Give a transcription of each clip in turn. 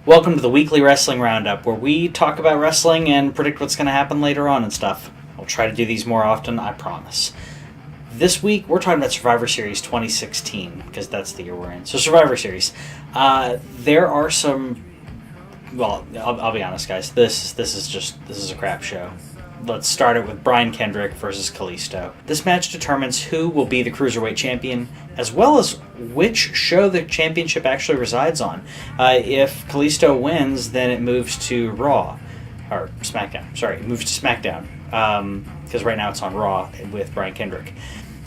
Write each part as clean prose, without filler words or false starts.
Welcome to the weekly wrestling roundup, where we talk about wrestling and predict what's going to happen later on and stuff. I'll try to do these more often, I promise. This week, we're talking about Survivor Series 2016, because that's the year we're in. So Survivor Series. There are some... Well, I'll be honest, guys. This is a crap show. Let's start it with Brian Kendrick versus Kalisto. This match determines who will be the Cruiserweight Champion, as well as which show the championship actually resides on. If Kalisto wins, then it moves to Raw. Or Smackdown. Sorry, it moves to Smackdown. Because right now it's on Raw with Brian Kendrick.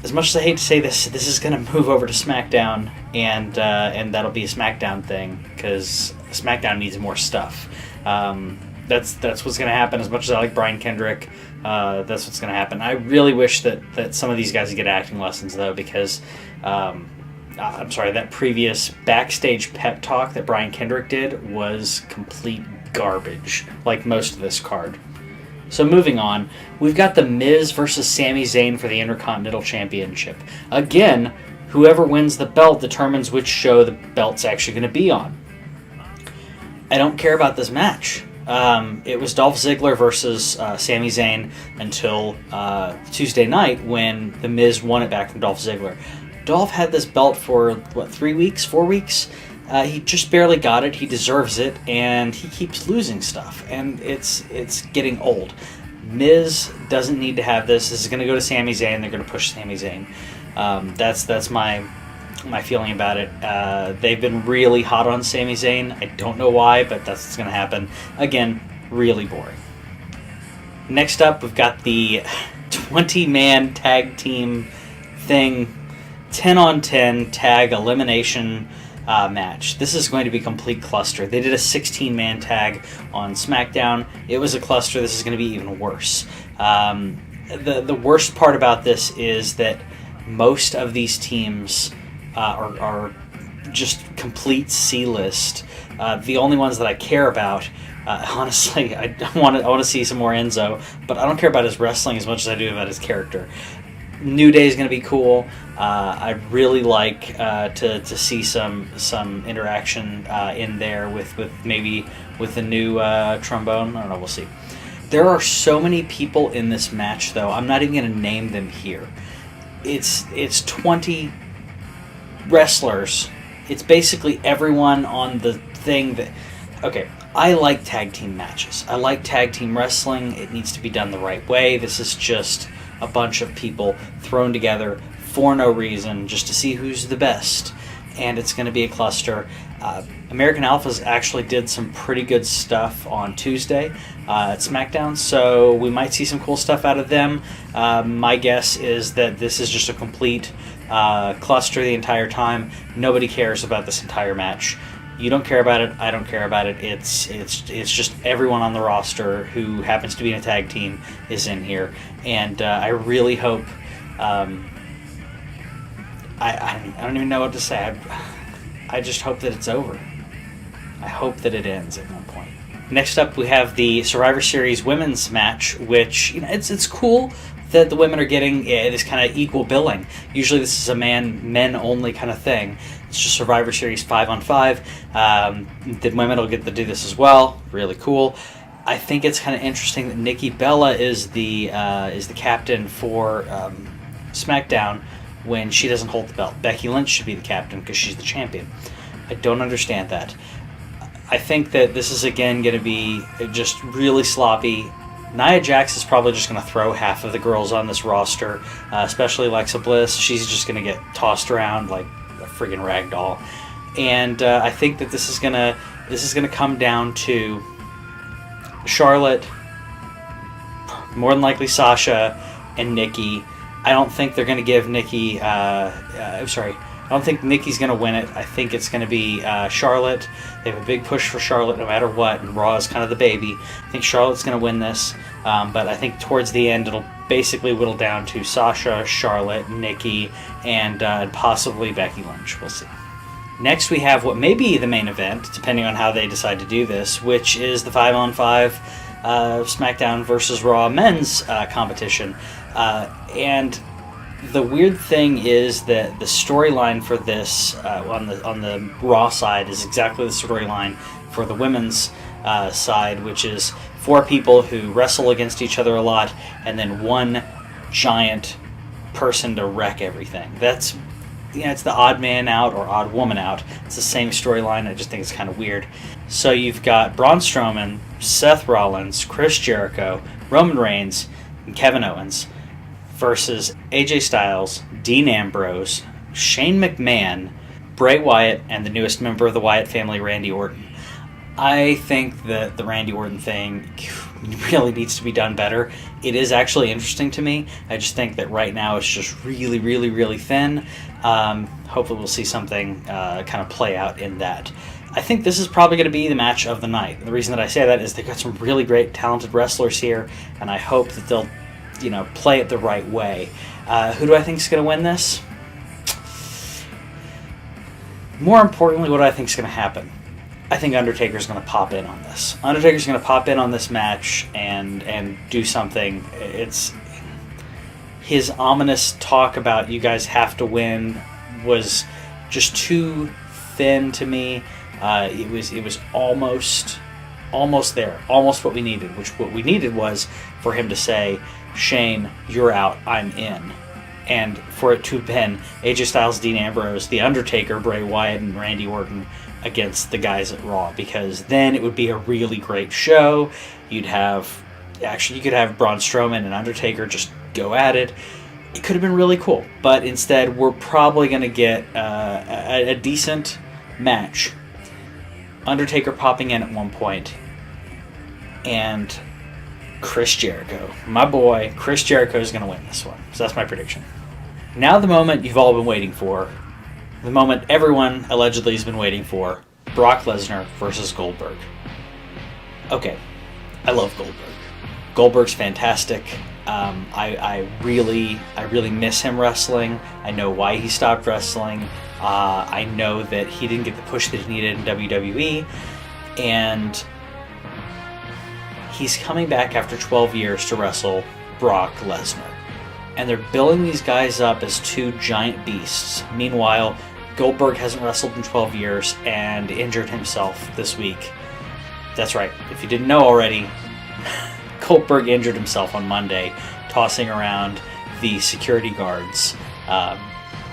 As much as I hate to say this is going to move over to SmackDown, and that'll be a SmackDown thing, because SmackDown needs more stuff. That's what's going to happen. As much as I like Brian Kendrick, that's what's going to happen. I really wish that some of these guys get acting lessons, though, because I'm sorry, that previous backstage pep talk that Brian Kendrick did was complete garbage, like most of this card. So moving on, we've got The Miz versus Sami Zayn for the Intercontinental Championship. Again, whoever wins the belt determines which show the belt's actually going to be on. I don't care about this match. It was Dolph Ziggler versus Sami Zayn until Tuesday night when The Miz won it back from Dolph Ziggler. Dolph had this belt for, 3 weeks, 4 weeks? He just barely got it. He deserves it, and he keeps losing stuff, and it's getting old. Miz doesn't need to have this. This is going to go to Sami Zayn. They're going to push Sami Zayn. That's my feeling about it. They've been really hot on Sami Zayn. I don't know why, but that's what's going to happen. Again, really boring. Next up, we've got the 20-man tag team thing, 10-on-10 tag elimination match. This is going to be a complete cluster. They did a 16-man tag on SmackDown. It was a cluster. This is going to be even worse. The worst part about this is that most of these teams are just complete C-list. The only ones that I care about, honestly, I want to see some more Enzo, but I don't care about his wrestling as much as I do about his character. New Day is going to be cool. I'd really like to see some interaction in there with maybe with the new trombone. I don't know. We'll see. There are so many people in this match, though. I'm not even going to name them here. It's 20 wrestlers. It's basically everyone on the thing that... Okay, I like tag team matches. I like tag team wrestling. It needs to be done the right way. This is just a bunch of people thrown together for no reason, just to see who's the best. And it's going to be a cluster. American Alphas actually did some pretty good stuff on Tuesday at SmackDown, so we might see some cool stuff out of them. My guess is that this is just a complete cluster the entire time. Nobody cares about this entire match. You don't care about it. I don't care about it. It's just everyone on the roster who happens to be in a tag team is in here, and I really hope. I don't even know what to say. I just hope that it's over. I hope that it ends at one point. Next up, we have the Survivor Series women's match, which it's cool that the women are getting this kind of equal billing. Usually this is a men only kind of thing. It's just Survivor Series 5-on-5. The women will get to do this as well. Really cool. I think it's kind of interesting that Nikki Bella is the captain for SmackDown when she doesn't hold the belt. Becky Lynch should be the captain because she's the champion. I don't understand that. I think that this is again going to be just really sloppy. Nia Jax is probably just going to throw half of the girls on this roster, especially Alexa Bliss. She's just going to get tossed around like a friggin' rag doll. And I think that this is going to come down to Charlotte, more than likely Sasha, and Nikki. I don't think they're going to give Nikki... I don't think Nikki's going to win it. I think it's going to be Charlotte. They have a big push for Charlotte no matter what, and Raw is kind of the baby. I think Charlotte's going to win this, but I think towards the end it'll basically whittle down to Sasha, Charlotte, Nikki, and possibly Becky Lynch. We'll see. Next we have what may be the main event, depending on how they decide to do this, which is the 5-on-5 SmackDown versus Raw men's competition. And the weird thing is that the storyline for this on the Raw side is exactly the storyline for the women's side, which is 4 people who wrestle against each other a lot, and then one giant person to wreck everything. That's, it's the odd man out or odd woman out. It's the same storyline. I just think it's kind of weird. So you've got Braun Strowman, Seth Rollins, Chris Jericho, Roman Reigns, and Kevin Owens versus AJ Styles, Dean Ambrose, Shane McMahon, Bray Wyatt, and the newest member of the Wyatt family, Randy Orton. I think that the Randy Orton thing really needs to be done better. It is actually interesting to me. I just think that right now it's just really, really, really thin. Hopefully we'll see something kind of play out in that. I think this is probably going to be the match of the night. The reason that I say that is they've got some really great, talented wrestlers here, and I hope that they'll, play it the right way. Who do I think is going to win this? More importantly, what do I think is going to happen? I think Undertaker's going to pop in on this. Undertaker's going to pop in on this match and do something. It's his ominous talk about you guys have to win was just too thin to me. It was almost there, almost what we needed. What we needed was for him to say, "Shane, you're out. I'm in." And for it to have been AJ Styles, Dean Ambrose, The Undertaker, Bray Wyatt, and Randy Orton against the guys at Raw, because then it would be a really great show. You could have Braun Strowman and Undertaker just go at it. It could have been really cool, but instead we're probably going to get a decent match. Undertaker popping in at one point, and Chris Jericho, my boy, Chris Jericho is going to win this one. So that's my prediction. Now the moment you've all been waiting for. The moment everyone allegedly has been waiting for. Brock Lesnar versus Goldberg. Okay, I love Goldberg. Goldberg's fantastic. I really miss him wrestling. I know why he stopped wrestling. I know that he didn't get the push that he needed in WWE. And he's coming back after 12 years to wrestle Brock Lesnar. And they're billing these guys up as 2 giant beasts. Meanwhile, Goldberg hasn't wrestled in 12 years and injured himself this week. That's right, if you didn't know already, Goldberg injured himself on Monday, tossing around the security guards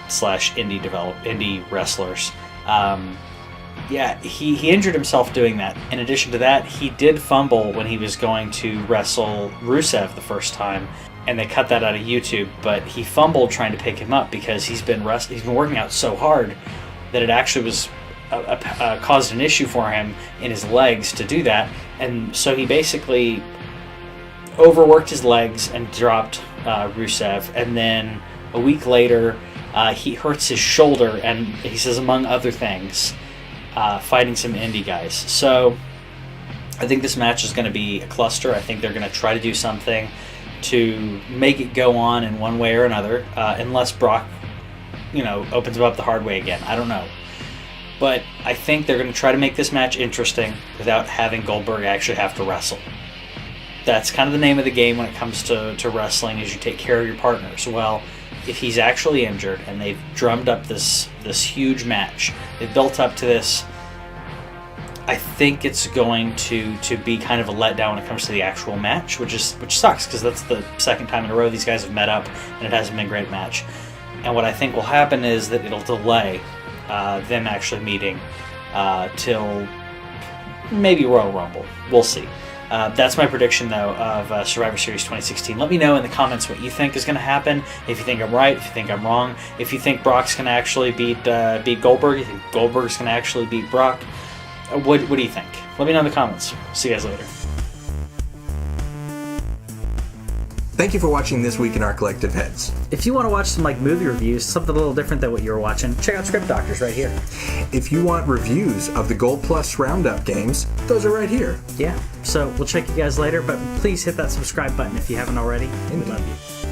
slash indie wrestlers. He injured himself doing that. In addition to that, he did fumble when he was going to wrestle Rusev the first time, and they cut that out of YouTube, but he fumbled trying to pick him up because he's been working out so hard that it actually was caused an issue for him in his legs to do that, and so he basically overworked his legs and dropped Rusev, and then a week later he hurts his shoulder, and he says, among other things, fighting some indie guys. So I think this match is going to be a cluster. I think they're going to try to do something to make it go on in one way or another, unless Brock, opens him up the hard way again. I don't know. But I think they're going to try to make this match interesting without having Goldberg actually have to wrestle. That's kind of the name of the game when it comes to wrestling, is you take care of your partners. Well, if he's actually injured and they've drummed up this huge match, they've built up to this, I think it's going to be kind of a letdown when it comes to the actual match, which sucks, because that's the second time in a row these guys have met up and it hasn't been a great match. And what I think will happen is that it'll delay them actually meeting till maybe Royal Rumble. We'll see. That's my prediction, though, of Survivor Series 2016. Let me know in the comments what you think is going to happen. If you think I'm right, if you think I'm wrong, if you think Brock's going to actually beat Goldberg, if you think Goldberg's going to actually beat Brock. What do you think? Let me know in the comments. See you guys later. Thank you for watching This Week in Our Collective Heads. If you want to watch some movie reviews, something a little different than what you were watching, check out Script Doctors right here. If you want reviews of the Gold Plus Roundup games, those are right here. Yeah, so we'll check you guys later, but please hit that subscribe button if you haven't already. We love you.